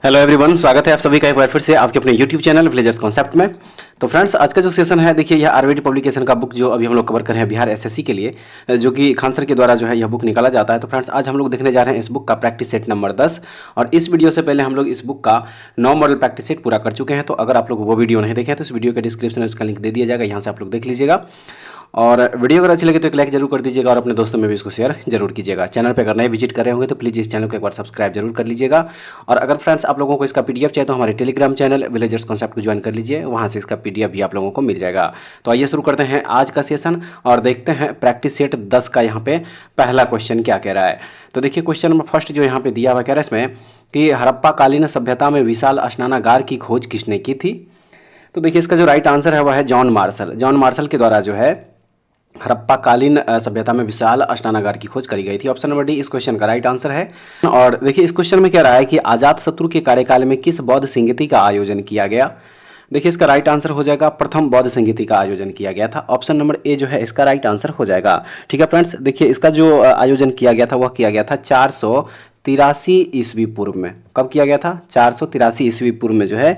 Hello everyone, स्वागत है आप सभी का एक बार फिर से आपके अपने यूट्यूब चैनल विलेजर्स कॉन्सेप्ट में। तो फ्रेंड्स, आज का जो सेशन है, देखिए यह आरवीडी पब्लिकेशन का बुक जो अभी हम लोग कवर कर रहे हैं बिहार एसएससी के लिए, जो कि खान सर के द्वारा जो है यह बुक निकाला जाता है। तो फ्रेंड्स, आज हम लोग देखने जा रहे हैं इस बुक का प्रैक्टिस सेट नंबर 10। और इस वीडियो से पहले हम लोग इस बुक का 9 मॉडल प्रैक्टिस सेट पूरा कर चुके हैं। तो अगर आप लोग वो वीडियो नहीं देखे तो इस वीडियो के डिस्क्रिप्शन में उसका लिंक दे दिया जाएगा, यहाँ से आप लोग देख लीजिएगा। और वीडियो अगर अच्छी लगे तो एक लाइक जरूर कर दीजिएगा और अपने दोस्तों में भी इसको शेयर जरूर कीजिएगा। चैनल पर अगर नए विजिट कर रहे होंगे तो प्लीज़ इस चैनल को एक बार सब्सक्राइब जरूर कर लीजिएगा। और अगर फ्रेंड्स आप लोगों को इसका पीडीएफ चाहिए तो हमारे टेलीग्राम चैनल विलेजर्स कॉन्सेप्ट को ज्वाइन कर लीजिए, वहाँ से इसका पीडीएफ भी आप लोगों को मिल जाएगा। तो आइए शुरू करते हैं आज का सेशन और देखते हैं प्रैक्टिस सेट 10 का यहाँ पे पहला क्वेश्चन क्या कह रहा है। तो देखिए क्वेश्चन नंबर फर्स्ट जो यहाँ पे दिया हुआ कह रहा है इसमें कि हड़प्पा कालीन सभ्यता में विशाल स्नानागार की खोज किसने की थी। तो देखिए इसका जो राइट आंसर है वह है जॉन मार्शल। जॉन मार्शल के द्वारा जो है हड़प्पा कालीन सभ्यता में विशाल स्नानागार की खोज करी गई थी। ऑप्शन नंबर डी इस क्वेश्चन का राइट आंसर है। और देखिए इस क्वेश्चन में कह रहा है कि अजातशत्रु के कार्यकाल में किस बौद्ध संगीति का आयोजन किया गया। देखिए इसका राइट आंसर हो जाएगा प्रथम बौद्ध संगीति का आयोजन किया गया था। ऑप्शन नंबर ए जो है इसका राइट आंसर हो जाएगा। ठीक है फ्रेंड्स, देखिए इसका जो आयोजन किया गया था वह किया गया था 483 ईस्वी पूर्व में। कब किया गया था? 483 ईस्वी पूर्व में जो है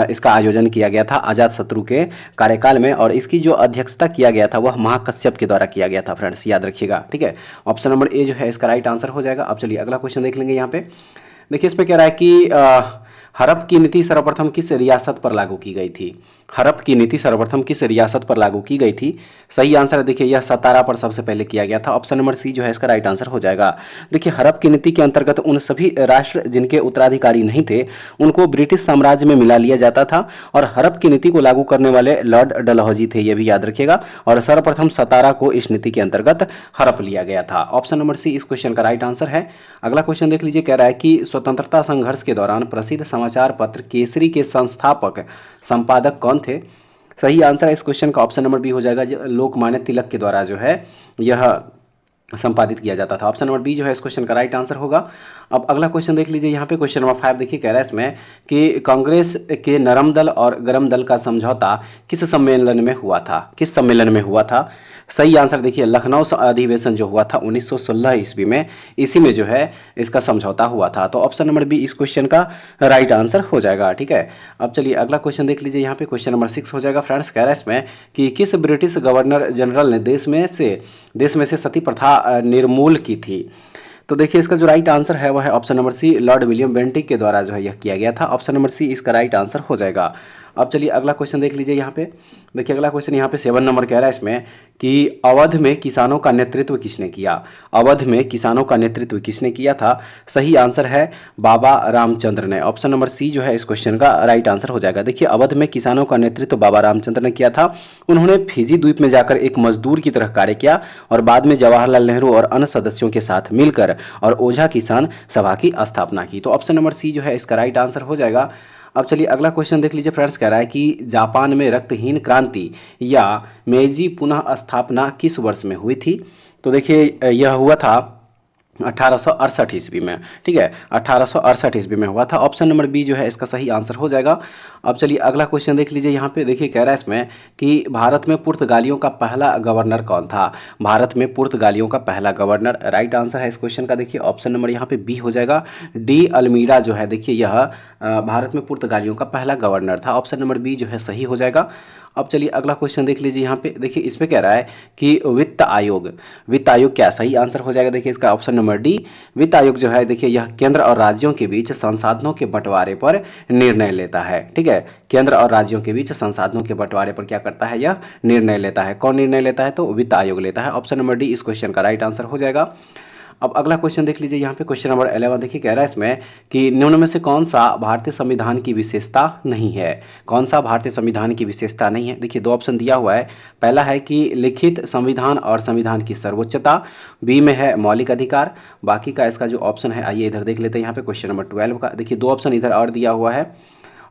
इसका आयोजन किया गया था अजातशत्रु के कार्यकाल में। और इसकी जो अध्यक्षता किया गया था वह महाकश्यप के द्वारा किया गया था। फ्रेंड्स याद रखिएगा, ठीक है। ऑप्शन नंबर ए जो है इसका राइट आंसर हो जाएगा। अब चलिए अगला क्वेश्चन देख लेंगे। यहाँ पे देखिए इसमें कह रहा है कि हड़प की नीति सर्वप्रथम किस रियासत पर लागू की गई थी। हड़प की नीति सर्वप्रथम किस रियासत पर लागू की गई थी? सही आंसर है देखिए यह सतारा पर सबसे पहले किया गया था। ऑप्शन नंबर सी जो है इसका राइट आंसर हो जाएगा। देखिए हड़प की नीति के अंतर्गत उन सभी राष्ट्र जिनके उत्तराधिकारी नहीं थे उनको ब्रिटिश साम्राज्य में मिला लिया जाता था। और हड़प की नीति को लागू करने वाले लॉर्ड डलहौजी थे, यह भी याद रखिएगा। और सर्वप्रथम सतारा को इस नीति के अंतर्गत हड़प लिया गया था। ऑप्शन नंबर सी इस क्वेश्चन का राइट आंसर है। अगला क्वेश्चन देख लीजिए, कह रहा है कि स्वतंत्रता संघर्ष के दौरान प्रसिद्ध समाचार पत्र केसरी के संस्थापक संपादक कौन थे। सही आंसर है इस क्वेश्चन का ऑप्शन नंबर बी हो जाएगा। लोकमान्य तिलक के द्वारा जो है यह संपादित किया जाता था। ऑप्शन नंबर बी जो है इस क्वेश्चन का राइट आंसर होगा। अब अगला क्वेश्चन देख लीजिए। यहाँ पे क्वेश्चन नंबर 5 देखिए, कह रहा है इसमें कि कांग्रेस के नरम दल और गरम दल का समझौता किस सम्मेलन में हुआ था। किस सम्मेलन में हुआ था? सही आंसर देखिए लखनऊ अधिवेशन जो हुआ था 1916 ईस्वी में, इसी में जो है इसका समझौता हुआ था। तो ऑप्शन नंबर बी इस क्वेश्चन का राइट आंसर हो जाएगा। ठीक है, अब चलिए अगला क्वेश्चन देख लीजिए। यहाँ पे क्वेश्चन नंबर 6 हो जाएगा। फ्रेंड्स कह रहा है इसमें कि किस ब्रिटिश गवर्नर जनरल ने देश में से सती प्रथा निर्मूल की थी। तो देखिए इसका जो राइट आंसर है वह है option number C, Lord William Bentinck के द्वारा जो है यह किया गया था। ऑप्शन नंबर सी इसका राइट आंसर हो जाएगा। अब चलिए अगला क्वेश्चन देख लीजिए। यहाँ पे देखिए अगला क्वेश्चन यहाँ पे 7 नंबर कह रहा है इसमें कि अवध में किसानों का नेतृत्व किसने किया। अवध में किसानों का नेतृत्व किसने किया था? सही आंसर है बाबा रामचंद्र ने। ऑप्शन नंबर सी जो है इस क्वेश्चन का राइट आंसर हो जाएगा। देखिए अवध में किसानों का नेतृत्व बाबा रामचंद्र ने किया था। उन्होंने फिजी द्वीप में जाकर एक मजदूर की तरह कार्य किया और बाद में जवाहरलाल नेहरू और अन्य सदस्यों के साथ मिलकर और ओझा किसान सभा की स्थापना की। तो ऑप्शन नंबर सी जो है इसका राइट आंसर हो जाएगा। अब चलिए अगला क्वेश्चन देख लीजिए। फ्रेंड्स कह रहा है कि जापान में रक्तहीन क्रांति या मेजी पुनः स्थापना किस वर्ष में हुई थी। तो देखिए यह हुआ था 1868 ईस्वी में। ठीक है, 1868 ईस्वी में हुआ था। ऑप्शन नंबर बी जो है इसका सही आंसर हो जाएगा। अब चलिए अगला क्वेश्चन देख लीजिए। यहाँ पे देखिए कह रहा है इसमें कि भारत में पुर्तगालियों का पहला गवर्नर कौन था। भारत में पुर्तगालियों का पहला गवर्नर, राइट आंसर है इस क्वेश्चन का देखिए ऑप्शन नंबर यहाँ पे बी हो जाएगा। डी अल्मीडा जो है देखिए यह भारत में पुर्तगालियों का पहला गवर्नर था। ऑप्शन नंबर बी जो है सही हो जाएगा। अब चलिए अगला क्वेश्चन देख लीजिए। यहाँ पे देखिए इसमें कह रहा है कि वित्त आयोग क्या सही आंसर हो जाएगा। देखिए इसका ऑप्शन नंबर डी, वित्त आयोग जो है देखिए यह केंद्र और राज्यों के बीच संसाधनों के बंटवारे पर निर्णय लेता है। ठीक है, केंद्र और राज्यों के बीच संसाधनों के बंटवारे पर क्या करता है, यह निर्णय लेता है। कौन निर्णय लेता है? तो वित्त आयोग लेता है। ऑप्शन नंबर डी इस क्वेश्चन का राइट आंसर हो जाएगा। अब अगला क्वेश्चन देख लीजिए। यहाँ पे क्वेश्चन नंबर 11 देखिए कह रहा है इसमें कि निम्न में से कौन सा भारतीय संविधान की विशेषता नहीं है। कौन सा भारतीय संविधान की विशेषता नहीं है? देखिए दो ऑप्शन दिया हुआ है। पहला है कि लिखित संविधान और संविधान की सर्वोच्चता, बी में है मौलिक अधिकार। बाकी का इसका जो ऑप्शन है आइए इधर देख लेते हैं। यहाँ पे क्वेश्चन नंबर 12 का देखिए दो ऑप्शन इधर और दिया हुआ है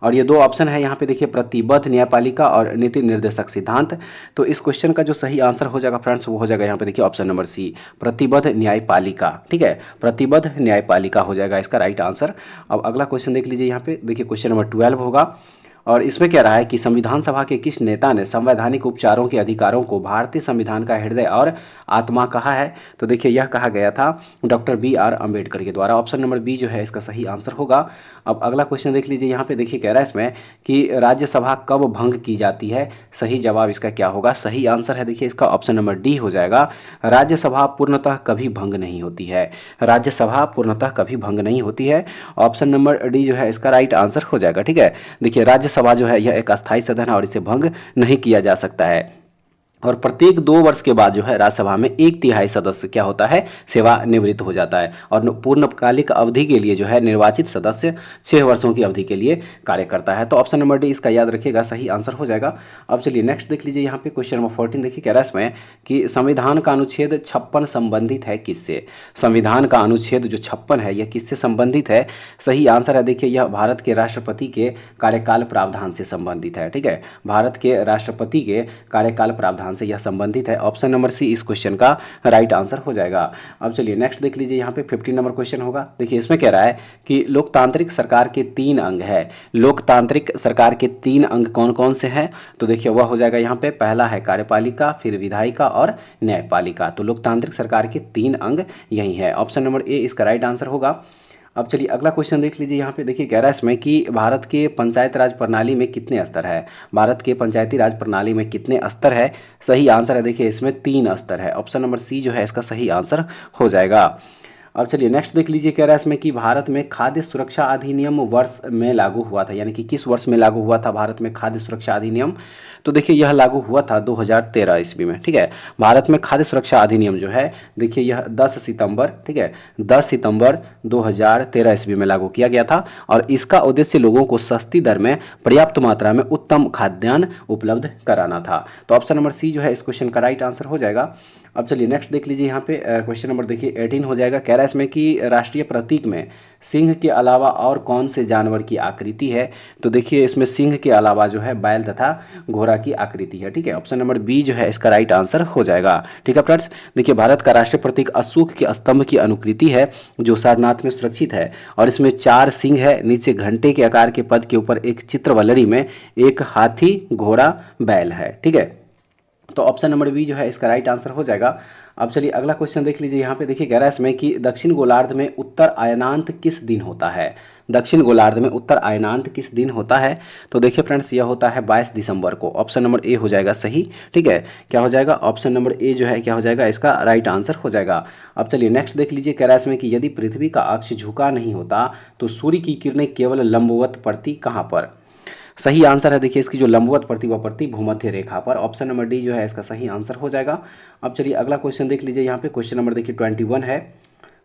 और ये दो ऑप्शन है यहाँ पे देखिए प्रतिबद्ध न्यायपालिका और नीति निर्देशक सिद्धांत। तो इस क्वेश्चन का जो सही आंसर हो जाएगा फ्रेंड्स वो हो जाएगा यहाँ पे देखिए ऑप्शन नंबर सी, प्रतिबद्ध न्यायपालिका। ठीक है, प्रतिबद्ध न्यायपालिका हो जाएगा इसका राइट आंसर। अब अगला क्वेश्चन देख लीजिए। यहाँ पे देखिए क्वेश्चन नंबर 12 होगा और इसमें कह रहा है कि संविधान सभा के किस नेता ने संवैधानिक उपचारों के अधिकारों को भारतीय संविधान का हृदय और आत्मा कहा है? तो देखिए यह कहा गया था डॉक्टर B.R. अम्बेडकर के द्वारा। ऑप्शन नंबर बी जो है इसका सही आंसर होगा। अब अगला क्वेश्चन देख लीजिए, यहाँ पे देखिए कह रहा है इसमें कि राज्यसभा कब भंग की जाती है? सही जवाब इसका क्या होगा? सही आंसर है देखिए इसका ऑप्शन नंबर डी हो जाएगा। राज्यसभा पूर्णतः कभी भंग नहीं होती है। राज्यसभा पूर्णतः कभी भंग नहीं होती है। ऑप्शन नंबर डी जो है इसका राइट आंसर हो जाएगा। ठीक है, देखिए राज्यसभा जो है यह एक अस्थायी सदन है और इसे भंग नहीं किया जा सकता है। और प्रत्येक 2 वर्ष के बाद जो है राज्यसभा में 1/3 सदस्य क्या होता है? सेवानिवृत्त हो जाता है। और पूर्णकालिक अवधि के लिए जो है निर्वाचित सदस्य 6 वर्षों की अवधि के लिए कार्य करता है। तो ऑप्शन नंबर डी इसका याद रखिएगा, सही आंसर हो जाएगा। अब चलिए नेक्स्ट देख लीजिए, यहाँ पे क्वेश्चन नंबर 14 देखिए कह रहा है इसमें कि संविधान का अनुच्छेद 56 संबंधित है किससे? संविधान का अनुच्छेद जो 56 है यह किससे संबंधित है? सही आंसर है देखिए यह भारत के राष्ट्रपति के कार्यकाल प्रावधान से संबंधित है। ठीक है, भारत के राष्ट्रपति के कार्यकाल प्रावधान से यह संबंधित है। ऑप्शन नंबर सी इस क्वेश्चन का राइट आंसर हो जाएगा। अब चलिए नेक्स्ट देख लीजिए, यहाँ पे 15 नंबर क्वेश्चन होगा। देखिए इसमें कह रहा है कि लोकतांत्रिक सरकार के 3 अंग है। लोकतांत्रिक सरकार के 3 अंग कौन कौन से हैं? तो देखिए वह हो जाएगा यहाँ पे, पहला है कार्यपालिका, फिर विधायिका और न्यायपालिका। तो लोकतांत्रिक सरकार के 3 अंग यही है। ऑप्शन नंबर ए इसका राइट आंसर होगा। अब चलिए अगला क्वेश्चन देख लीजिए, यहाँ पे देखिए कह रहा है इसमें कि भारत के पंचायत राज प्रणाली में कितने स्तर है? भारत के पंचायती राज प्रणाली में कितने स्तर है? सही आंसर है देखिए इसमें 3 स्तर है। ऑप्शन नंबर सी जो है इसका सही आंसर हो जाएगा। अब चलिए नेक्स्ट देख लीजिए, कह रहा है इसमें कि भारत में खाद्य सुरक्षा अधिनियम वर्ष में लागू हुआ था, यानी कि किस वर्ष में लागू हुआ था भारत में खाद्य सुरक्षा अधिनियम? तो देखिए यह लागू हुआ था 2013 ईस्वी में। ठीक है, भारत में खाद्य सुरक्षा अधिनियम जो है देखिए यह 10 सितंबर, ठीक है, 10 सितंबर 2013 ईस्वी में लागू किया गया था। और इसका उद्देश्य लोगों को सस्ती दर में पर्याप्त मात्रा में उत्तम खाद्यान्न उपलब्ध कराना था। तो ऑप्शन नंबर सी जो है इस क्वेश्चन का राइट आंसर हो जाएगा। अब चलिए नेक्स्ट देख लीजिए, यहाँ पे क्वेश्चन नंबर देखिए 18 हो जाएगा। कह रहा है इसमें कि राष्ट्रीय प्रतीक में सिंह के अलावा और कौन से जानवर की आकृति है? तो देखिए इसमें सिंह के अलावा जो है बैल तथा घोड़ा की आकृति है। ठीक है, ऑप्शन नंबर बी जो है इसका राइट आंसर हो जाएगा। ठीक है फ्रेंड्स, देखिए भारत का राष्ट्रीय प्रतीक अशोक के स्तंभ की अनुकृति है जो सारनाथ में सुरक्षित है। और इसमें 4 सिंह है, नीचे घंटे के आकार के पद के ऊपर एक चित्रवल्लरी में एक हाथी, घोड़ा, बैल है। ठीक है, तो ऑप्शन नंबर बी जो है इसका राइट आंसर हो जाएगा। अब चलिए अगला क्वेश्चन देख लीजिए, यहाँ पे देखिए कह रहा है इसमें कि दक्षिण गोलार्ध में उत्तर अयनांत किस दिन होता है? दक्षिण गोलार्ध में उत्तर अयनांत किस दिन होता है? तो देखिए फ्रेंड्स यह होता है 22 दिसंबर को। ऑप्शन नंबर ए हो जाएगा सही। ठीक है, क्या हो जाएगा? ऑप्शन नंबर ए जो है क्या हो जाएगा? इसका राइट आंसर हो जाएगा। अब चलिए नेक्स्ट देख लीजिए, कह रहा है इसमें कि यदि पृथ्वी का अक्ष झुका नहीं होता तो सूर्य की किरणें केवल लंबवत पड़ती कहाँ पर? सही आंसर है देखिए इसकी जो लंबवत पड़ती वह पड़ती भूमध्य रेखा पर। ऑप्शन नंबर डी जो है इसका सही आंसर हो जाएगा। अब चलिए अगला क्वेश्चन देख लीजिए, यहाँ पे क्वेश्चन नंबर देखिए 21 है।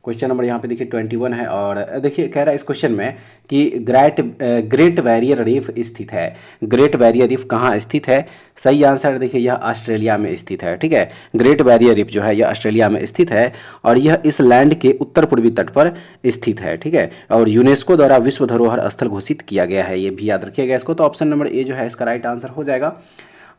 क्वेश्चन नंबर यहाँ पे देखिए 21 है और देखिए कह रहा है इस क्वेश्चन में कि ग्रेट बैरियर रीफ स्थित है। ग्रेट बैरियर रीफ कहाँ स्थित है? सही आंसर देखिए यह ऑस्ट्रेलिया में स्थित है। ठीक है, ग्रेट बैरियर रीफ जो है यह ऑस्ट्रेलिया में स्थित है और यह इस लैंड के उत्तर पूर्वी तट पर स्थित है। ठीक है, और यूनेस्को द्वारा विश्व धरोहर स्थल घोषित किया गया है, ये भी याद रखिएगा इसको। तो ऑप्शन नंबर ए जो है इसका राइट आंसर हो जाएगा।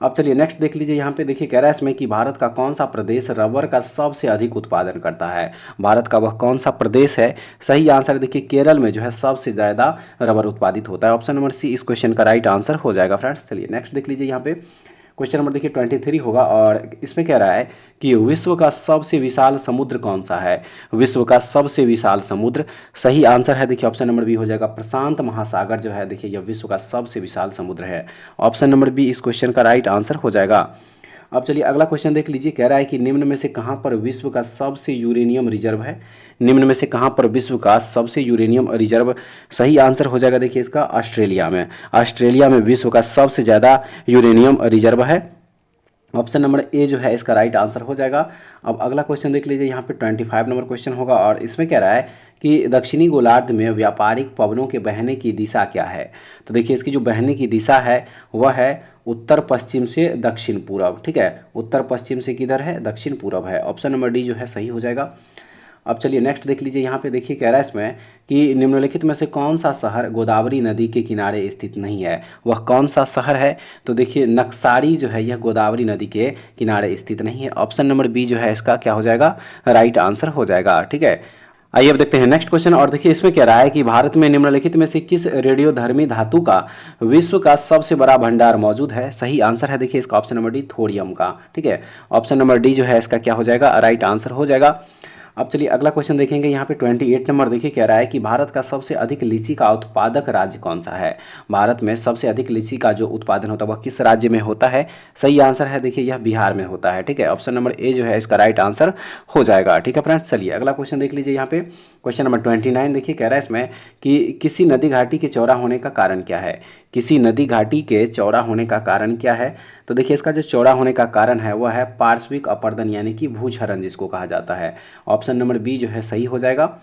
अब चलिए नेक्स्ट देख लीजिए, यहाँ पे देखिए कह रहा है इसमें कि भारत का कौन सा प्रदेश रबर का सबसे अधिक उत्पादन करता है? भारत का वह कौन सा प्रदेश है? सही आंसर देखिए केरल में जो है सबसे ज़्यादा रबर उत्पादित होता है। ऑप्शन नंबर सी इस क्वेश्चन का राइट आंसर हो जाएगा फ्रेंड्स। चलिए नेक्स्ट देख लीजिए, यहाँ पे क्वेश्चन नंबर देखिए 23 होगा और इसमें कह रहा है कि विश्व का सबसे विशाल समुद्र कौन सा है? विश्व का सबसे विशाल समुद्र, सही आंसर है देखिए ऑप्शन नंबर बी हो जाएगा। प्रशांत महासागर जो है देखिए यह विश्व का सबसे विशाल समुद्र है। ऑप्शन नंबर बी इस क्वेश्चन का राइट आंसर हो जाएगा। अब चलिए अगला क्वेश्चन देख लीजिए, कह रहा है कि निम्न में से कहाँ पर विश्व का सबसे यूरेनियम रिजर्व है? निम्न में से कहाँ पर विश्व का सबसे यूरेनियम रिजर्व? सही आंसर हो जाएगा देखिए इसका ऑस्ट्रेलिया में। ऑस्ट्रेलिया में विश्व का सबसे ज़्यादा यूरेनियम रिजर्व है। ऑप्शन नंबर ए जो है इसका राइट आंसर हो जाएगा। अब अगला क्वेश्चन देख लीजिए, यहाँ पे 25 नंबर क्वेश्चन होगा और इसमें कह रहा है कि दक्षिणी गोलार्ध में व्यापारिक पवनों के बहने की दिशा क्या है? तो देखिए इसकी जो बहने की दिशा है वह है उत्तर पश्चिम से दक्षिण पूरब। ठीक है, उत्तर पश्चिम से किधर है? दक्षिण पूरब है। ऑप्शन नंबर डी जो है सही हो जाएगा। अब चलिए नेक्स्ट देख लीजिए, यहाँ पे देखिए कह रहा है इसमें कि निम्नलिखित में से कौन सा शहर गोदावरी नदी के किनारे स्थित नहीं है? वह कौन सा शहर है? तो देखिए नक्सारी जो है यह गोदावरी नदी के किनारे स्थित नहीं है। ऑप्शन नंबर बी जो है इसका क्या हो जाएगा? राइट आंसर हो जाएगा। ठीक है, आइए अब देखते हैं नेक्स्ट क्वेश्चन। और देखिए इसमें कह रहा है कि भारत में निम्नलिखित में से किस रेडियोधर्मी धातु का विश्व का सबसे बड़ा भंडार मौजूद है। सही आंसर है देखिए इसका ऑप्शन नंबर डी, थोरियम का। ठीक है, ऑप्शन नंबर डी जो है इसका क्या हो जाएगा, राइट आंसर हो जाएगा। अब चलिए अगला क्वेश्चन देखेंगे। यहाँ पे 28 नंबर देखिए कह रहा है कि भारत का सबसे अधिक लीची का उत्पादक राज्य कौन सा है। भारत में सबसे अधिक लीची का जो उत्पादन होता है वह किस राज्य में होता है। सही आंसर है देखिए यह बिहार में होता है। ठीक है, ऑप्शन नंबर ए जो है इसका राइट आंसर हो जाएगा। ठीक है फ्रेंड्स, चलिए अगला क्वेश्चन देख लीजिए। यहाँ पे क्वेश्चन नंबर 29 देखिए कह रहा है इसमें कि किसी नदी घाटी के चौड़ा होने का कारण क्या है। किसी नदी घाटी के चौड़ा होने का कारण क्या है। तो देखिए इसका जो चौड़ा होने का कारण है वह है पार्श्विक अपरदन यानी कि भूक्षरण जिसको कहा जाता है। ऑप्शन नंबर बी जो है सही हो जाएगा।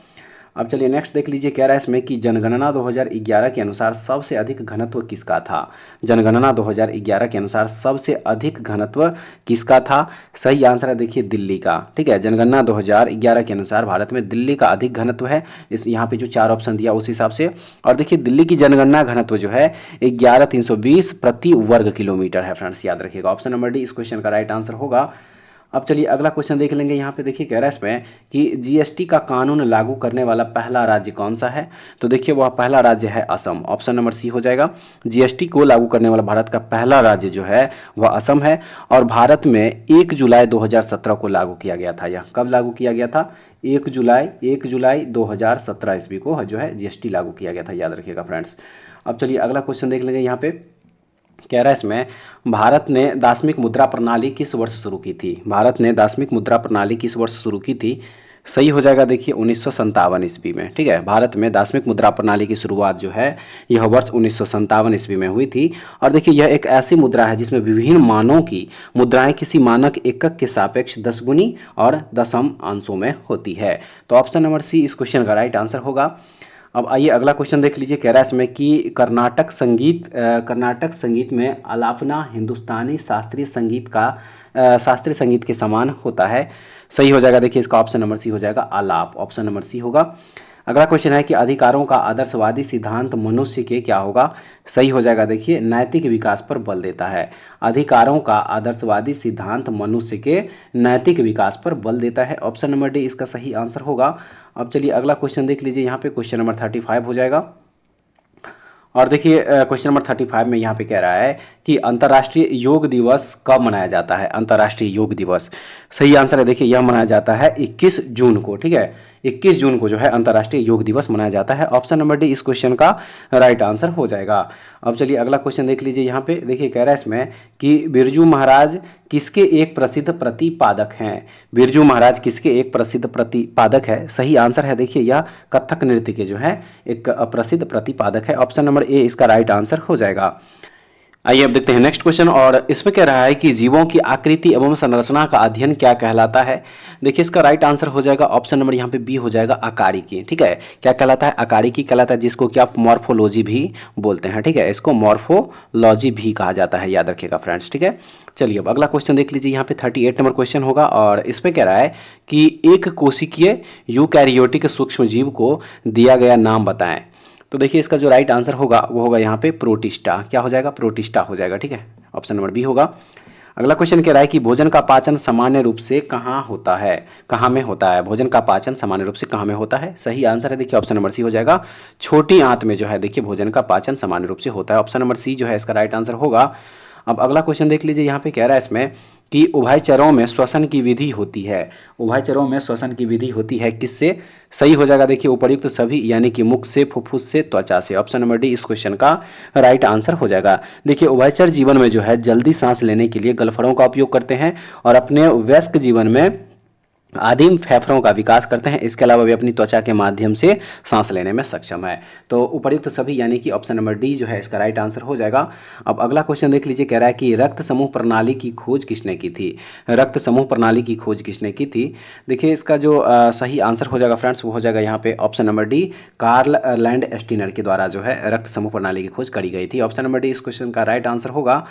अब चलिए नेक्स्ट देख लीजिए। कह रहा है इसमें कि जनगणना 2011 के अनुसार सबसे अधिक घनत्व किसका था। जनगणना 2011 के अनुसार सबसे अधिक घनत्व किसका था। सही आंसर है देखिए दिल्ली का। ठीक है, जनगणना 2011 के अनुसार भारत में दिल्ली का अधिक घनत्व है। इस यहाँ पे जो 4 ऑप्शन दिया उस हिसाब से। और देखिए दिल्ली की जनगणना घनत्व जो है 11,320 प्रति वर्ग किलोमीटर है। फ्रेंड्स याद रखिएगा, ऑप्शन नंबर डी इस क्वेश्चन का राइट आंसर होगा। अब चलिए अगला क्वेश्चन देख लेंगे। यहाँ पे देखिए कह रहा है इसमें कि जीएसटी का कानून लागू करने वाला पहला राज्य कौन सा है। तो देखिए वह पहला राज्य है असम। ऑप्शन नंबर सी हो जाएगा। जीएसटी को लागू करने वाला भारत का पहला राज्य जो है वह असम है। और भारत में 1 जुलाई 2017 को लागू किया गया था। यह कब लागू किया गया था, 1 जुलाई 2017 ईस्वी को जो है जीएसटी लागू किया गया था, याद रखिएगा फ्रेंड्स। अब चलिए अगला क्वेश्चन देख लेंगे। यहाँ पे कह रहा है इसमें भारत ने दार्शनिक मुद्रा प्रणाली किस वर्ष शुरू की थी। भारत ने दार्शनिक मुद्रा प्रणाली किस वर्ष शुरू की थी। सही हो जाएगा देखिए 1957 ईस्वी में। ठीक है, भारत में दार्शनिक मुद्रा प्रणाली की शुरुआत जो है यह वर्ष 1957 ईस्वी में हुई थी। और देखिए यह एक ऐसी मुद्रा है जिसमें विभिन्न मानों की मुद्राएं किसी मानक एकक के सापेक्ष 10 गुनी और दशम अंशों में होती है। तो ऑप्शन नंबर सी इस क्वेश्चन का राइट आंसर होगा। अब आइए अगला क्वेश्चन देख लीजिए। कह रहा है इसमें कि कर्नाटक संगीत में आलापना हिंदुस्तानी शास्त्रीय संगीत के समान होता है। सही हो जाएगा देखिए इसका ऑप्शन नंबर सी हो जाएगा आलाप। ऑप्शन नंबर सी होगा। अगला क्वेश्चन है कि अधिकारों का आदर्शवादी सिद्धांत मनुष्य के क्या होगा। सही हो जाएगा देखिए नैतिक विकास पर बल देता है। अधिकारों का आदर्शवादी सिद्धांत मनुष्य के नैतिक विकास पर बल देता है। ऑप्शन नंबर डी इसका सही आंसर होगा। अब चलिए अगला क्वेश्चन देख लीजिए। यहाँ पे क्वेश्चन नंबर 35 हो जाएगा। और देखिए क्वेश्चन नंबर 35 में यहाँ पे कह रहा है कि अंतर्राष्ट्रीय योग दिवस कब मनाया जाता है। अंतर्राष्ट्रीय योग दिवस सही आंसर है देखिए यह मनाया जाता है 21 जून को। ठीक है, 21 जून को जो है अंतर्राष्ट्रीय योग दिवस मनाया जाता है। ऑप्शन नंबर डी इस क्वेश्चन का राइट आंसर हो जाएगा। अब चलिए अगला क्वेश्चन देख लीजिए। यहाँ पे देखिए कह रहा है इसमें कि बिरजू महाराज किसके एक प्रसिद्ध प्रतिपादक हैं। बिरजू महाराज किसके एक प्रसिद्ध प्रतिपादक है। सही आंसर है देखिए यह कथक नृत्य के जो है एक प्रसिद्ध प्रतिपादक है। ऑप्शन नंबर ए इसका राइट आंसर हो जाएगा। आइए अब देखते हैं नेक्स्ट क्वेश्चन। और इसमें कह रहा है कि जीवों की आकृति एवं संरचना का अध्ययन क्या कहलाता है। देखिए इसका राइट आंसर हो जाएगा ऑप्शन नंबर यहाँ पे बी हो जाएगा आकारिकी। ठीक है, क्या कहलाता है, आकारिकी कहलाता है, जिसको कि आप मॉर्फोलॉजी भी बोलते हैं। ठीक है, इसको मॉर्फोलॉजी भी कहा जाता है, याद रखिएगा फ्रेंड्स। ठीक है, चलिए अब अगला क्वेश्चन देख लीजिए। यहाँ पे 38 नंबर क्वेश्चन होगा। और इसमें कह रहा है कि एक कोशिकीय यूकैरियोटिक सूक्ष्म जीव को दिया गया नाम बताएं। तो देखिए इसका जो राइट आंसर होगा वो होगा यहाँ पे प्रोटिस्टा। क्या हो जाएगा, प्रोटिस्टा हो जाएगा। ठीक है, ऑप्शन नंबर बी होगा। अगला क्वेश्चन कह रहा है कि भोजन का पाचन सामान्य रूप से कहाँ होता है, कहाँ में होता है। भोजन का पाचन सामान्य रूप से कहाँ में होता है। सही आंसर है देखिए ऑप्शन नंबर सी हो जाएगा छोटी आंत में जो है देखिए भोजन का पाचन सामान्य रूप से होता है। ऑप्शन नंबर सी जो है इसका राइट आंसर होगा। अब अगला क्वेश्चन देख लीजिए। यहाँ पे कह रहा है इसमें कि उभयचरों में श्वसन की विधि होती है। उभयचरों में श्वसन की विधि होती है किससे। सही हो जाएगा देखिए उपर्युक्त सभी यानी कि मुख से, फुफ्फुस से, त्वचा से। ऑप्शन नंबर डी इस क्वेश्चन का राइट आंसर हो जाएगा। देखिए उभयचर जीवन में जो है जल्दी सांस लेने के लिए गलफड़ों का उपयोग करते हैं और अपने वयस्क जीवन में आदिम फेफड़ों का विकास करते हैं। इसके अलावा वे अपनी त्वचा के माध्यम से सांस लेने में सक्षम है। तो उपर्युक्त सभी यानी कि ऑप्शन नंबर डी जो है इसका राइट आंसर हो जाएगा। अब अगला क्वेश्चन देख लीजिए। कह रहा है कि रक्त समूह प्रणाली की खोज किसने की थी। रक्त समूह प्रणाली की खोज किसने की थी। देखिए इसका जो सही आंसर हो जाएगा फ्रेंड्स वो हो जाएगा यहाँ पे option number D Karl Landsteiner के द्वारा जो है रक्त समूह प्रणाली की खोज करी गई थी। ऑप्शन नंबर डी इस क्वेश्चन का राइट आंसर होगा।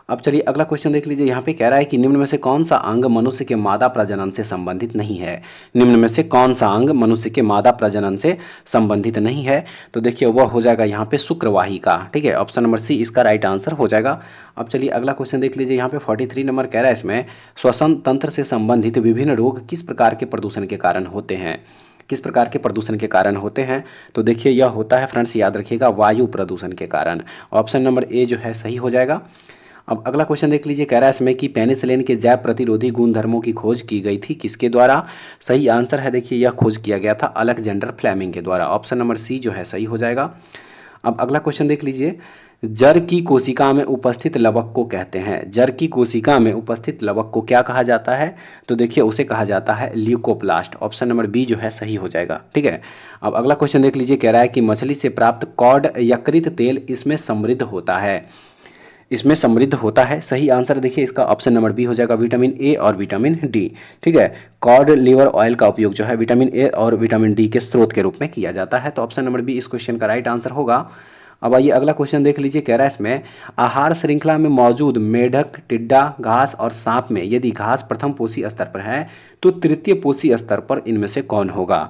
अब चलिए अगला क्वेश्चन देख लीजिए। यहाँ पे कह रहा है कि निम्न में से कौन सा अंग मनुष्य के मादा प्रजनन से संबंधित नहीं है। निम्न में से कौन सा अंग मनुष्य के मादा प्रजनन से संबंधित नहीं है। तो देखिए वह हो जाएगा यहाँ पे शुक्रवाहिका। ठीक है, ऑप्शन नंबर सी इसका राइट आंसर हो जाएगा। अब चलिए अगला क्वेश्चन देख लीजिए। यहाँ पे 43 नंबर कह रहा है इसमें श्वसन तंत्र से संबंधित विभिन्न रोग किस प्रकार के प्रदूषण के कारण होते हैं। किस प्रकार के प्रदूषण के कारण होते हैं? तो देखिए यह होता है फ्रेंड्स, याद रखिएगा, वायु प्रदूषण के कारण। ऑप्शन नंबर ए जो है सही हो जाएगा। अब अगला क्वेश्चन देख लीजिए, कह रहा है इसमें कि पेनिसिलिन के जैव प्रतिरोधी गुणधर्मों की खोज की गई थी किसके द्वारा? सही आंसर है देखिए, यह खोज किया गया था अलेक्जेंडर फ्लेमिंग के द्वारा। ऑप्शन नंबर सी जो है सही हो जाएगा। अब अगला क्वेश्चन देख लीजिए, जर की कोशिका में उपस्थित लवक को कहते हैं। जर की कोशिका में उपस्थित लवक को क्या कहा जाता है? तो देखिए उसे कहा जाता है ल्यूकोप्लास्ट। ऑप्शन नंबर बी जो है सही हो जाएगा। ठीक है, अब अगला क्वेश्चन देख लीजिए, कह रहा है कि मछली से प्राप्त कॉड यकृत तेल इसमें समृद्ध होता है। इसमें समृद्ध होता है, सही आंसर देखिए इसका ऑप्शन नंबर बी हो जाएगा, विटामिन ए और विटामिन डी। ठीक है, कॉड लिवर ऑयल का उपयोग जो है विटामिन ए और विटामिन डी के स्रोत के रूप में किया जाता है। तो ऑप्शन नंबर बी इस क्वेश्चन का राइट आंसर होगा। अब आइए अगला क्वेश्चन देख लीजिए, कह रहा है इसमें आहार श्रृंखला में मौजूद मेढक, टिड्डा, घास और सांप में यदि घास प्रथम पोषी स्तर पर है तो तृतीय पोषी स्तर पर इनमें से कौन होगा?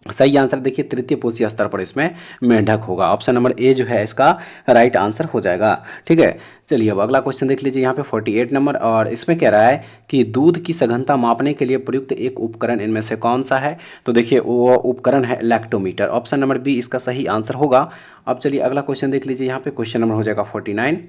सही आंसर देखिए तृतीय पोषी स्तर पर इसमें मेंढक होगा। ऑप्शन नंबर ए जो है इसका राइट आंसर हो जाएगा। ठीक है, चलिए अब अगला क्वेश्चन देख लीजिए, यहाँ पे 48 नंबर, और इसमें कह रहा है कि दूध की सघनता मापने के लिए प्रयुक्त एक उपकरण इनमें से कौन सा है? तो देखिए वो उपकरण है लैक्टोमीटर। ऑप्शन नंबर बी इसका सही आंसर होगा। अब चलिए अगला क्वेश्चन देख लीजिए, यहाँ पे क्वेश्चन नंबर हो जाएगा 49।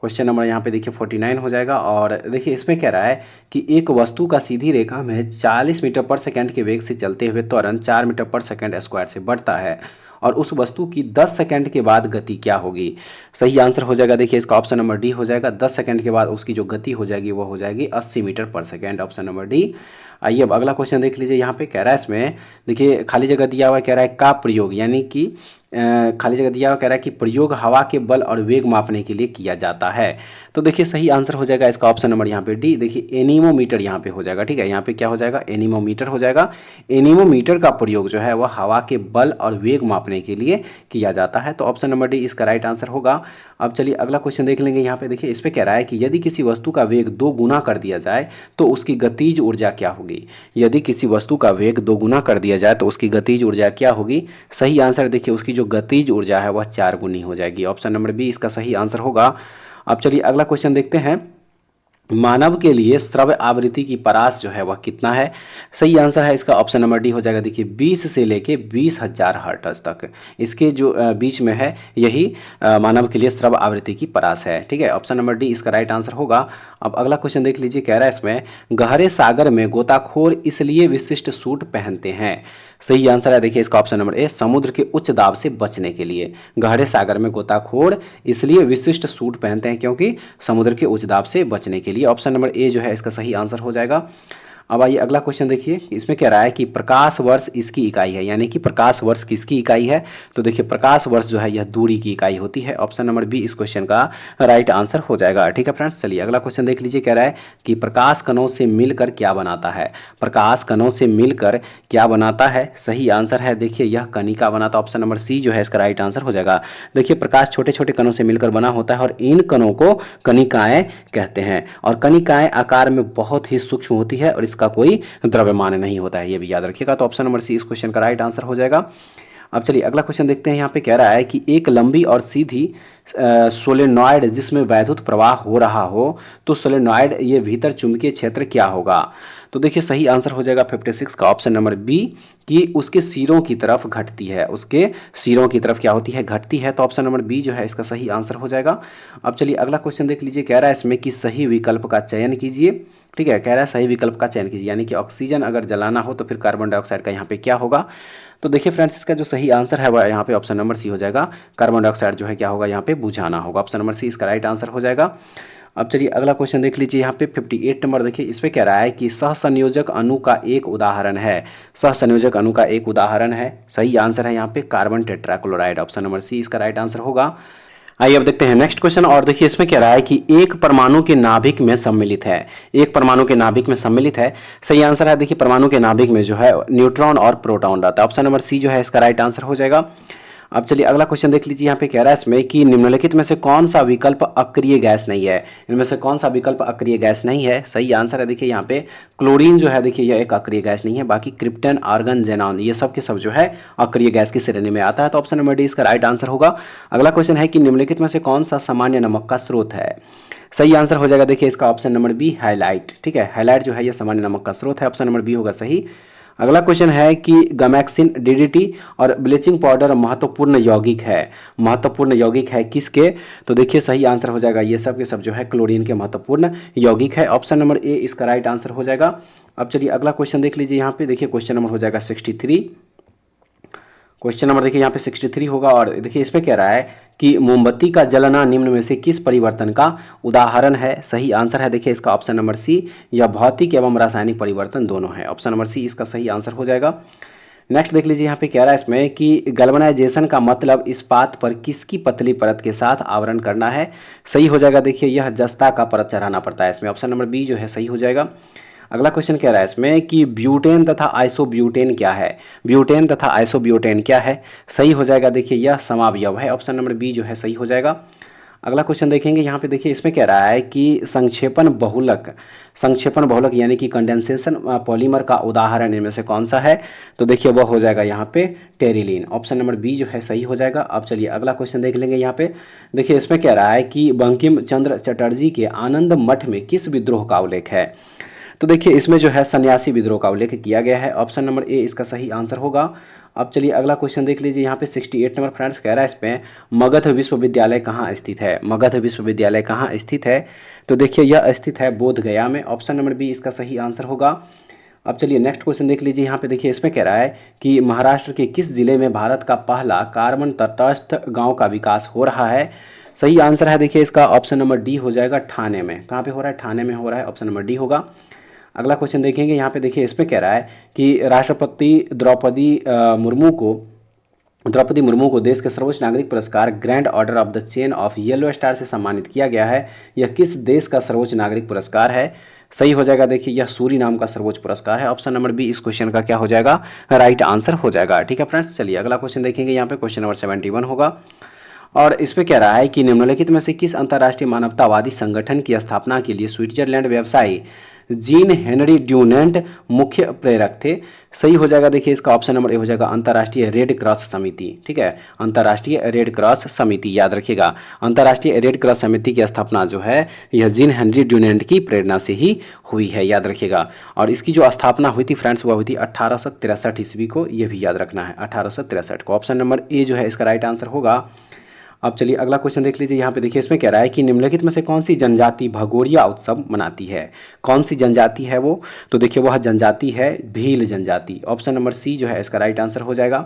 क्वेश्चन नंबर यहाँ पे देखिए 49 हो जाएगा, और देखिए इसमें कह रहा है कि एक वस्तु का सीधी रेखा में 40 मीटर पर सेकंड के वेग से चलते हुए त्वरण 4 मीटर पर सेकंड स्क्वायर से बढ़ता है, और उस वस्तु की 10 सेकंड के बाद गति क्या होगी? सही आंसर हो जाएगा देखिए इसका ऑप्शन नंबर डी हो जाएगा। 10 सेकंड के बाद उसकी जो गति हो जाएगी वो हो जाएगी 80 मीटर पर सेकंड। Option number D. आइए अब अगला क्वेश्चन देख लीजिए, यहाँ पे कह रहा है इसमें देखिए खाली जगह दिया हुआ कह रहा है का प्रयोग, यानी कि खाली जगह दिया हुआ कह रहा है कि प्रयोग हवा के बल और वेग मापने के लिए किया जाता है। तो देखिए सही आंसर हो जाएगा इसका ऑप्शन नंबर यहाँ पे डी। देखिए एनीमोमीटर यहाँ पे हो जाएगा। ठीक है, यहाँ पे क्या हो जाएगा? एनीमोमीटर हो जाएगा। एनीमोमीटर का प्रयोग जो है वह हवा के बल और वेग मापने के लिए किया जाता है। तो ऑप्शन नंबर डी इसका राइट आंसर होगा। अब चलिए अगला क्वेश्चन देख लेंगे, यहाँ पे देखिए इस पे कह रहा है कि यदि किसी वस्तु का वेग 2 गुना कर दिया जाए तो उसकी गतिज ऊर्जा क्या होगी? यदि किसी वस्तु का वेग 2 गुना कर दिया जाए तो उसकी गतिज ऊर्जा क्या होगी? सही आंसर देखिए उसकी जो गतिज ऊर्जा है वह 4 गुनी हो जाएगी। ऑप्शन नंबर बी इसका सही आंसर होगा। अब चलिए अगला क्वेश्चन देखते हैं, मानव के लिए श्रव्य आवृत्ति की परास जो है वह कितना है? सही आंसर है इसका ऑप्शन नंबर डी हो जाएगा। देखिए 20 से लेके 20,000 हर्ट्ज तक इसके जो बीच में है यही मानव के लिए श्रव्य आवृत्ति की परास है। ठीक है, ऑप्शन नंबर डी इसका राइट आंसर होगा। अब अगला क्वेश्चन देख लीजिए, कह रहा है इसमें गहरे सागर में गोताखोर इसलिए विशिष्ट सूट पहनते हैं। सही आंसर है देखिए इसका ऑप्शन नंबर ए, समुद्र के उच्च दाब से बचने के लिए गहरे सागर में गोताखोर इसलिए विशिष्ट सूट पहनते हैं क्योंकि समुद्र के उच्च दाब से बचने के लिए। ऑप्शन नंबर ए जो है इसका सही आंसर हो जाएगा। अब आइए अगला क्वेश्चन देखिए, इसमें कह रहा है कि प्रकाश वर्ष इसकी इकाई है, यानी कि प्रकाश वर्ष किसकी इकाई है? तो देखिए प्रकाश वर्ष जो है यह दूरी की इकाई होती है। ऑप्शन नंबर बी इस क्वेश्चन का राइट आंसर हो जाएगा। ठीक है फ्रेंड्स, चलिए अगला क्वेश्चन देख लीजिए, कह रहा है कि प्रकाश कणों से मिलकर क्या बनाता है? प्रकाश कणों से मिलकर क्या बनाता है? सही आंसर है देखिए यह कणिका बनाता है। ऑप्शन नंबर सी जो है इसका राइट आंसर हो जाएगा। देखिए प्रकाश छोटे छोटे कणों से मिलकर बना होता है और इन कणों को कणिकाएं कहते हैं, और कणिकाएं आकार में बहुत ही सूक्ष्म होती है और इसका कोई द्रव्यमान नहीं होता है, ये भी याद रखिएगा। तो ऑप्शन नंबर सी इस क्वेश्चन का राइट आंसर हो जाएगा। अब चलिए अगला क्वेश्चन देखते हैं, यहाँ पे कह रहा है कि एक लंबी और सीधी सोलेनॉइड जिसमें वैद्युत प्रवाह हो रहा हो तो सोलेनॉइड ये भीतर चुंबकीय क्षेत्र क्या होगा? तो देखिए सही आंसर हो जाएगा 56 का ऑप्शन नंबर बी, कि उसके सिरों की तरफ घटती है। उसके सिरों की तरफ क्या होती है? घटती है। तो ऑप्शन नंबर बी जो है इसका सही आंसर हो जाएगा। अब चलिए अगला क्वेश्चन देख लीजिए, कह रहा है इसमें कि सही विकल्प का चयन कीजिए। ठीक है, कह रहा है सही विकल्प का चयन कीजिए, यानी कि ऑक्सीजन अगर जलाना हो तो फिर कार्बन डाइऑक्साइड का यहाँ पे क्या होगा? तो देखिए फ्रेंड्स इसका जो सही आंसर है वह यहाँ पे ऑप्शन नंबर सी हो जाएगा, कार्बन डाइऑक्साइड जो है क्या होगा यहाँ पे बुझाना होगा। ऑप्शन नंबर सी इसका राइट आंसर हो जाएगा। अब चलिए अगला क्वेश्चन देख लीजिए, यहाँ पे 58 नंबर देखिए, इस पे कह रहा है कि सहसंयोजक अणु का एक उदाहरण है। सहसंयोजक अणु का एक उदाहरण है, सही आंसर है यहाँ पे carbon tetrachloride. Option number C इसका राइट आंसर होगा। आइए अब देखते हैं नेक्स्ट क्वेश्चन, और देखिए इसमें कह रहा है कि एक परमाणु के नाभिक में सम्मिलित है। एक परमाणु के नाभिक में सम्मिलित है, सही आंसर है देखिए परमाणु के नाभिक में जो है न्यूट्रॉन और प्रोटॉन रहता है। ऑप्शन नंबर सी जो है इसका राइट आंसर हो जाएगा। अब चलिए अगला क्वेश्चन देख लीजिए, यहाँ पे कह रहा है इसमें कि निम्नलिखित में से कौन सा विकल्प अक्रिय गैस नहीं है? इनमें से कौन सा विकल्प अक्रिय गैस नहीं है? सही आंसर है देखिए यहाँ पे क्लोरीन जो है देखिए यह एक अक्रिय गैस नहीं है, बाकी क्रिप्टन, आर्गन, जेनॉन ये सब के सब जो है अक्रिय गैस की श्रेणी में आता है। तो ऑप्शन नंबर डी इसका राइट आंसर होगा। अगला क्वेश्चन है कि निम्नलिखित में से कौन सा सामान्य नमक का स्रोत है? सही आंसर हो जाएगा देखिए इसका ऑप्शन नंबर बी, हाईलाइट। ठीक है, हाईलाइट जो है यह सामान्य नमक का स्रोत है। ऑप्शन नंबर बी होगा सही। अगला क्वेश्चन है कि गैमेक्सिन, डीडीटी और ब्लीचिंग पाउडर महत्वपूर्ण यौगिक है। महत्वपूर्ण यौगिक है किसके? तो देखिए सही आंसर हो जाएगा ये सब के सब जो है क्लोरीन के महत्वपूर्ण यौगिक है। ऑप्शन नंबर ए इसका राइट आंसर हो जाएगा। अब चलिए अगला क्वेश्चन देख लीजिए यहाँ पे। देखिए क्वेश्चन नंबर हो जाएगा 63। क्वेश्चन नंबर देखिए यहाँ पे 63 होगा और देखिए इसमें कह रहा है कि मोमबत्ती का जलना निम्न में से किस परिवर्तन का उदाहरण है? सही आंसर है देखिए इसका ऑप्शन नंबर सी, या भौतिक एवं रासायनिक परिवर्तन दोनों है। ऑप्शन नंबर सी इसका सही आंसर हो जाएगा। नेक्स्ट देख लीजिए यहाँ पे कह रहा है इसमें कि गैल्वेनाइजेशन का मतलब इस्पात पर किसकी पतली परत के साथ आवरण करना है? सही हो जाएगा देखिए यह जस्ता का परत चढ़ाना पड़ता है इसमें। ऑप्शन नंबर बी जो है सही हो जाएगा। अगला क्वेश्चन कह रहा है इसमें कि ब्यूटेन तथा आइसोब्यूटेन क्या है? ब्यूटेन तथा आइसोब्यूटेन क्या है? सही हो जाएगा देखिए यह समावयव है। ऑप्शन नंबर बी जो है सही हो जाएगा। अगला क्वेश्चन देखेंगे यहाँ पे। देखिए इसमें कह रहा है कि संक्षेपण बहुलक यानी कि कंडेंसेशन पॉलीमर का उदाहरण इनमें से कौन सा है? तो देखिए वह हो जाएगा यहाँ पे टेरिलीन। ऑप्शन नंबर बी जो है सही हो जाएगा। अब चलिए अगला क्वेश्चन देख लेंगे यहाँ पे। देखिए इसमें कह रहा है कि बंकिम चंद्र चटर्जी के आनंद मठ में किस विद्रोह का उल्लेख है? तो देखिए इसमें जो है सन्यासी विद्रोह का उल्लेख किया गया है। ऑप्शन नंबर ए इसका सही आंसर होगा। अब चलिए अगला क्वेश्चन देख लीजिए यहाँ पे 68 नंबर फ्रेंड्स कह रहा है इसमें मगध विश्वविद्यालय कहाँ स्थित है? मगध विश्वविद्यालय कहाँ स्थित है? तो देखिए यह स्थित है बोध गया में। ऑप्शन नंबर बी इसका सही आंसर होगा। अब चलिए नेक्स्ट क्वेश्चन देख लीजिए यहाँ पे। देखिए इसमें कह रहा है कि महाराष्ट्र के किस जिले में भारत का पहला कार्बन तटस्थ गाँव का विकास हो रहा है? सही आंसर है देखिए इसका ऑप्शन नंबर डी हो जाएगा, ठाणे में। कहाँ पे हो रहा है? ठाणे में हो रहा है। ऑप्शन नंबर डी होगा। अगला क्वेश्चन देखेंगे यहाँ पे। देखिए इसमें कह रहा है कि राष्ट्रपति द्रौपदी मुर्मू को देश के सर्वोच्च नागरिक पुरस्कार grand order of the chain of yellow star से सम्मानित किया गया है। यह किस देश का सर्वोच्च नागरिक पुरस्कार है? सही हो जाएगा देखिए यह सूरीनाम का सर्वोच्च पुरस्कार है। ऑप्शन नंबर बी इस क्वेश्चन का क्या हो जाएगा? राइट आंसर हो जाएगा। ठीक है फ्रेंड्स, चलिए अगला क्वेश्चन देखेंगे यहाँ पे। क्वेश्चन नंबर 71 होगा और इसमें कह रहा है कि निम्नलिखित में से किस अंतर्राष्ट्रीय मानवतावादी संगठन की स्थापना के लिए स्विट्जरलैंड व्यवसायी जीन हेनरी ड्यूनेंट मुख्य प्रेरक थे? सही हो जाएगा देखिए इसका ऑप्शन नंबर ए हो जाएगा, अंतर्राष्ट्रीय रेड क्रॉस समिति। ठीक है, अंतर्राष्ट्रीय रेड क्रॉस समिति, याद रखिएगा अंतर्राष्ट्रीय रेड क्रॉस समिति की स्थापना जो है यह जीन हेनरी ड्यूनेंट की प्रेरणा से ही हुई है, याद रखिएगा। और इसकी जो स्थापना हुई थी फ्रेंड्स वह हुई थी 1863 ईस्वी को, यह भी याद रखना है 1863 को। ऑप्शन नंबर ए जो है इसका राइट आंसर होगा। अब चलिए अगला क्वेश्चन देख लीजिए यहाँ पे। देखिए इसमें कह रहा है कि निम्नलिखित में से कौन सी जनजाति भगोरिया उत्सव मनाती है? कौन सी जनजाति है वो? तो देखिए वह जनजाति है भील जनजाति। ऑप्शन नंबर सी जो है इसका राइट आंसर हो जाएगा।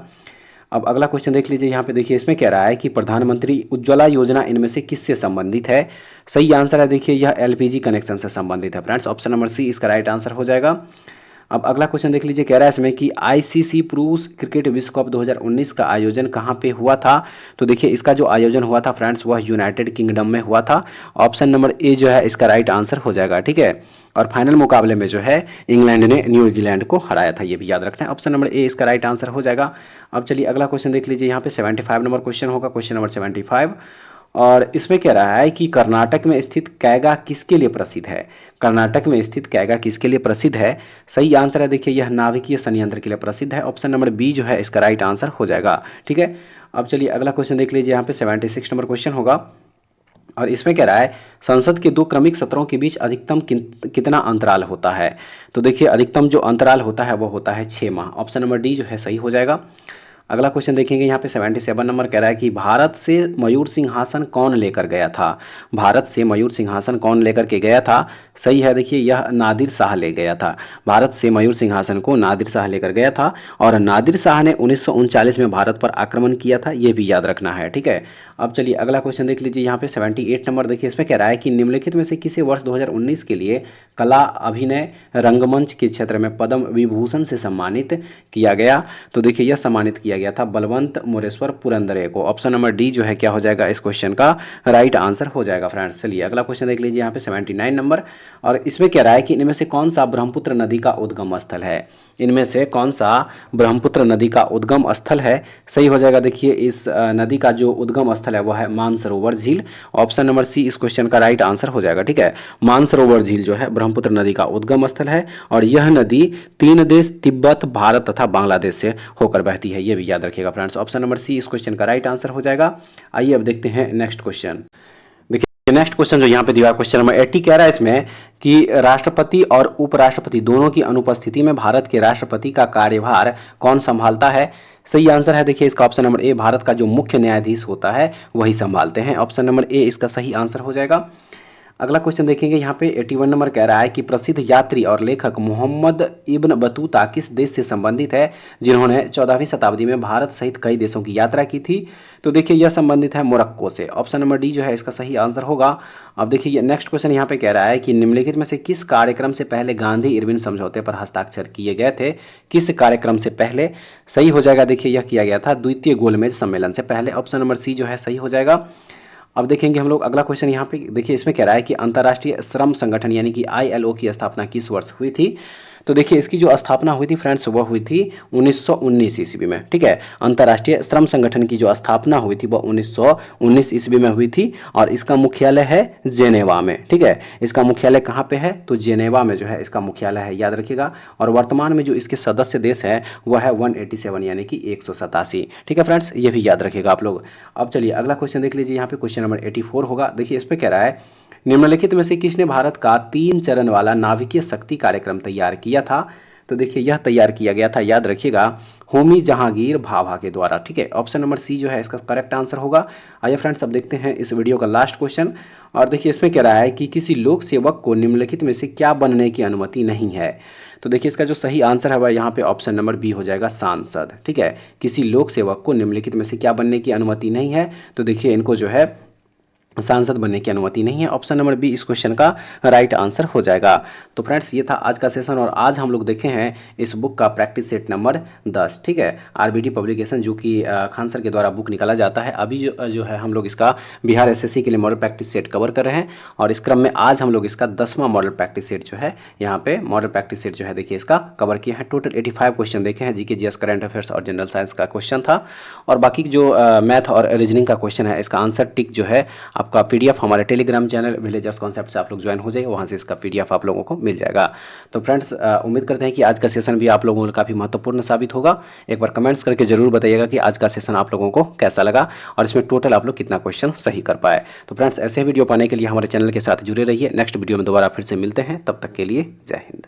अब अगला क्वेश्चन देख लीजिए यहाँ पे। देखिए इसमें कह रहा है कि प्रधानमंत्री उज्ज्वला योजना इनमें से किससे संबंधित है? सही आंसर है देखिए यह एलपीजी कनेक्शन से संबंधित है फ्रेंड्स। ऑप्शन नंबर सी इसका राइट आंसर हो जाएगा। अब अगला क्वेश्चन देख लीजिए, कह रहा है इसमें कि आईसीसी पुरुष क्रिकेट विश्व कप 2019 का आयोजन कहाँ पे हुआ था? तो देखिए इसका जो आयोजन हुआ था फ्रेंड्स वह यूनाइटेड किंगडम में हुआ था। ऑप्शन नंबर ए जो है इसका राइट आंसर हो जाएगा। ठीक है, और फाइनल मुकाबले में जो है इंग्लैंड ने न्यूजीलैंड को हराया था, ये भी याद रखना है। ऑप्शन नंबर ए इसका राइट आंसर हो जाएगा। अब चलिए अगला क्वेश्चन देख लीजिए यहाँ पे 75 नंबर क्वेश्चन होगा, क्वेश्चन नंबर 75। और इसमें कह रहा है कि कर्नाटक में स्थित कैगा किसके लिए प्रसिद्ध है? कर्नाटक में स्थित कैगा किसके लिए प्रसिद्ध है? सही आंसर है देखिए यह नाभिकीय संयंत्र के लिए प्रसिद्ध है। ऑप्शन नंबर बी जो है इसका राइट आंसर हो जाएगा। ठीक है, अब चलिए अगला क्वेश्चन देख लीजिए यहाँ पे 76 नंबर क्वेश्चन होगा और इसमें कह रहा है संसद के 2 क्रमिक सत्रों के बीच अधिकतम कितना अंतराल होता है? तो देखिए अधिकतम जो अंतराल होता है वो होता है 6 माह। ऑप्शन नंबर डी जो है सही हो जाएगा। अगला क्वेश्चन देखेंगे यहाँ पे 77 नंबर कह रहा है कि भारत से मयूर सिंहासन कौन लेकर गया था? भारत से मयूर सिंहासन कौन लेकर के गया था? सही है देखिए यह नादिर शाह ले गया था। भारत से मयूर सिंहासन को नादिर शाह लेकर गया था और नादिर शाह ने 1939 में भारत पर आक्रमण किया था, ये भी याद रखना है। ठीक है, अब चलिए अगला क्वेश्चन देख लीजिए यहाँ पे 78 नंबर। देखिए इसमें कह रहा है कि निम्नलिखित में से किसे वर्ष 2019 के लिए कला अभिनय रंगमंच के क्षेत्र में पद्म विभूषण से सम्मानित किया गया? तो देखिए यह सम्मानित किया गया था बलवंत मोरेश्वर पुरंदरे को। ऑप्शन नंबर डी जो है क्या हो जाएगा इस क्वेश्चन का राइट आंसर हो जाएगा फ्रेंड्स। चलिए अगला क्वेश्चन देख लीजिए यहाँ पे 79 नंबर और इसमें कह रहा है कि इनमें से कौन सा ब्रह्मपुत्र नदी का उद्गम स्थल है? इनमें से कौन सा ब्रह्मपुत्र नदी का उद्गम स्थल है? सही हो जाएगा देखिए इस नदी का जो उद्गम स्थल है वह है मानसरोवर झील। ऑप्शन नंबर सी इस क्वेश्चन का राइट आंसर हो जाएगा। ठीक है, मानसरोवर झील जो है ब्रह्मपुत्र नदी का उद्गम स्थल है और यह नदी 3 देश तिब्बत, भारत तथा बांग्लादेश से होकर बहती है, ये भी याद रखिएगा फ्रेंड्स। ऑप्शन नंबर सी इस क्वेश्चन का राइट आंसर हो जाएगा। आइए अब देखते हैं नेक्स्ट क्वेश्चन। नेक्स्ट क्वेश्चन जो यहाँ पे दिया क्वेश्चन नंबर 80 कह रहा है इसमें कि राष्ट्रपति और उपराष्ट्रपति दोनों की अनुपस्थिति में भारत के राष्ट्रपति का कार्यभार कौन संभालता है। सही आंसर है देखिए इसका ऑप्शन नंबर ए, भारत का जो मुख्य न्यायाधीश होता है वही संभालते हैं। ऑप्शन नंबर ए इसका सही आंसर हो जाएगा। अगला क्वेश्चन देखेंगे यहाँ पे 81 नंबर कह रहा है कि प्रसिद्ध यात्री और लेखक मोहम्मद इब्न बतूता किस देश से संबंधित है जिन्होंने 14वीं शताब्दी में भारत सहित कई देशों की यात्रा की थी। तो देखिए यह संबंधित है मोरक्को से। ऑप्शन नंबर डी जो है इसका सही आंसर होगा। अब देखिए नेक्स्ट क्वेश्चन यहाँ पे कह रहा है कि निम्नलिखित में से किस कार्यक्रम से पहले गांधी इरविन समझौते पर हस्ताक्षर किए गए थे। किस कार्यक्रम से पहले। सही हो जाएगा देखिए यह किया गया था द्वितीय गोलमेज सम्मेलन से पहले। ऑप्शन नंबर सी जो है सही हो जाएगा। अब देखेंगे हम लोग अगला क्वेश्चन यहाँ पे देखिए इसमें कह रहा है कि अंतर्राष्ट्रीय श्रम संगठन यानी कि ILO की स्थापना किस वर्ष हुई थी। तो देखिए इसकी जो स्थापना हुई थी फ्रेंड्स वह हुई थी 1919 ईस्वी में। ठीक है, अंतर्राष्ट्रीय श्रम संगठन की जो स्थापना हुई थी वह 1919 ईस्वी में हुई थी और इसका मुख्यालय है जेनेवा में। ठीक है, इसका मुख्यालय कहाँ पे है तो जेनेवा में जो है इसका मुख्यालय है, याद रखिएगा। और वर्तमान में जो इसके सदस्य देश है वह है 187 यानी कि 187। ठीक है फ्रेंड्स, ये भी याद रखिएगा आप लोग। अब चलिए अगला क्वेश्चन देख लीजिए, यहाँ पे क्वेश्चन नंबर 84 होगा। देखिए इस पर कह रहा है निम्नलिखित में से किसने भारत का 3 चरण वाला नाभिकीय शक्ति कार्यक्रम तैयार किया था। तो देखिए यह तैयार किया गया था, याद रखिएगा, होमी जहांगीर भाभा के द्वारा। ठीक है, ऑप्शन नंबर सी जो है इसका करेक्ट आंसर होगा। आइए फ्रेंड्स अब देखते हैं इस वीडियो का लास्ट क्वेश्चन। और देखिए इसमें कह रहा है कि किसी लोक सेवक को निम्नलिखित में से क्या बनने की अनुमति नहीं है। तो देखिए इसका जो सही आंसर है वह यहाँ पे ऑप्शन नंबर बी हो जाएगा, सांसद। ठीक है, किसी लोक सेवक को निम्नलिखित में से क्या बनने की अनुमति नहीं है। तो देखिए इनको जो है सांसद बनने की अनुमति नहीं है। ऑप्शन नंबर बी इस क्वेश्चन का राइट आंसर हो जाएगा। तो फ्रेंड्स ये था आज का सेशन और आज हम लोग देखे हैं इस बुक का प्रैक्टिस सेट नंबर 10। ठीक है, आरबीटी पब्लिकेशन जो कि खान सर के द्वारा बुक निकाला जाता है। अभी जो है हम लोग इसका बिहार एसएससी के लिए मॉडल प्रैक्टिस सेट कवर कर रहे हैं और इस क्रम में आज हम लोग इसका 10वां मॉडल प्रैक्टिस सेट जो है यहाँ पे मॉडल प्रैक्टिस सेट जो है देखिए इसका कवर किया है। टोटल 85 क्वेश्चन देखे हैं, जीके जीएस करंट अफेयर्स और जनरल साइंस का क्वेश्चन था। और बाकी जो मैथ और रीजनिंग का क्वेश्चन है इसका आंसर टिक जो है आपका PDF हमारे टेलीग्राम चैनल विलेजर्स कॉन्सेप्ट से आप लोग ज्वाइन हो जाइए, वहाँ से इसका PDF आप लोगों को मिल जाएगा। तो फ्रेंड्स उम्मीद करते हैं कि आज का सेशन भी आप लोगों के लिए काफ़ी महत्वपूर्ण साबित होगा। एक बार कमेंट्स करके जरूर बताइएगा कि आज का सेशन आप लोगों को कैसा लगा और इसमें टोटल आप लोग कितना क्वेश्चन सही कर पाए। तो फ्रेंड्स ऐसे वीडियो पाने के लिए हमारे चैनल के साथ जुड़े रहिए। नेक्स्ट वीडियो में दोबारा फिर से मिलते हैं, तब तक के लिए जय हिंद।